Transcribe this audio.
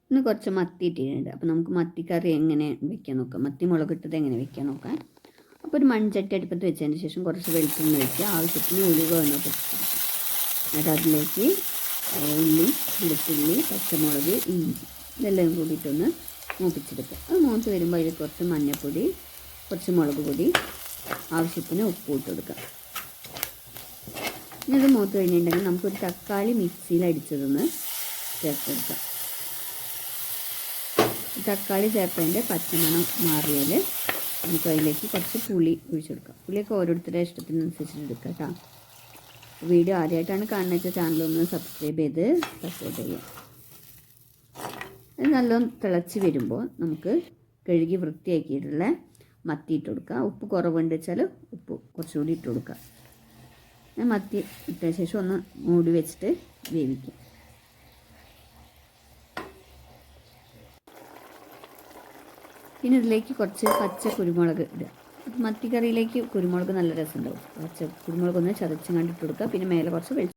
ഇന്ന് കുറച്ച് മത്തി ഇട്ടിട്ടുണ്ട്. അപ്പോൾ നമുക്ക് മത്തിക്കറി എങ്ങനെ വെക്കാൻ നോക്കാം, മത്തി മുളക് ഇട്ടത് എങ്ങനെ വെക്കാൻ നോക്കാം. അപ്പോൾ ഒരു മൺചട്ടി അടുപ്പത്ത് വെച്ചതിന് ശേഷം കുറച്ച് വെളിച്ചെണ്ണ ഒഴിക്കുക, ആവശ്യത്തിന് ഉലുവ ഒന്ന് പൊട്ടിച്ചെടുക്കുക. എന്നിട്ട് അതിലേക്ക് ഉള്ളി, വെളുത്തുള്ളി, പച്ചമുളക്, ഇഞ്ചി ഇതെല്ലാം കൂടിയിട്ടൊന്ന് മൂപ്പിച്ചെടുക്കുക. അത് മൂത്ത് വരുമ്പോൾ അതിൽ കുറച്ച് മഞ്ഞൾപ്പൊടി, കുറച്ച് മുളക് പൊടി, ആവശ്യത്തിന് ഉപ്പ് ഇട്ട് കൊടുക്കുക. ഇനി ഇത് മൂത്ത് കഴിഞ്ഞിട്ടുണ്ടെങ്കിൽ നമുക്കൊരു തക്കാളി മിക്സിയിൽ അടിച്ചതൊന്ന് ചേർത്ത് കൊടുക്കാം. തക്കാളി ചേർത്തതിൻ്റെ പച്ചമണം മാറിയാൽ നമുക്ക് അതിലേക്ക് കുറച്ച് പുളി ഒഴിച്ചെടുക്കാം. പുളിയൊക്കെ ഓരോരുത്തരുടെ ഇഷ്ടത്തിനനുസരിച്ചിട്ട് എടുക്കാം കേട്ടോ. വീഡിയോ ആദ്യമായിട്ടാണ് കാണുന്നത് ചാനലൊന്ന് സബ്സ്ക്രൈബ് ചെയ്ത് സപ്പോർട്ട് ചെയ്യാം. അത് നല്ലോണം തിളച്ച് വരുമ്പോൾ നമുക്ക് കഴുകി വൃത്തിയാക്കിയിട്ടുള്ള മത്തി ഇട്ട് കൊടുക്കുക. ഉപ്പ് കുറവുണ്ട് വെച്ചാൽ ഉപ്പ് കുറച്ചുകൂടി ഇട്ട് കൊടുക്കുക. മത്തി ഇട്ട ശേഷം ഒന്ന് മൂടി വെച്ചിട്ട് വേവിക്കുക. പിന്നെ ഇതിലേക്ക് കുറച്ച് പച്ച കുരുമുളക് ഇടുക. മത്തിക്കറിയിലേക്ക് കുരുമുളക് നല്ല രസമുണ്ടാവും. പച്ച കുരുമുളക് ഒന്ന് ചതച്ചും കണ്ടിട്ട് കൊടുക്കുക. പിന്നെ മേലെ കുറച്ച്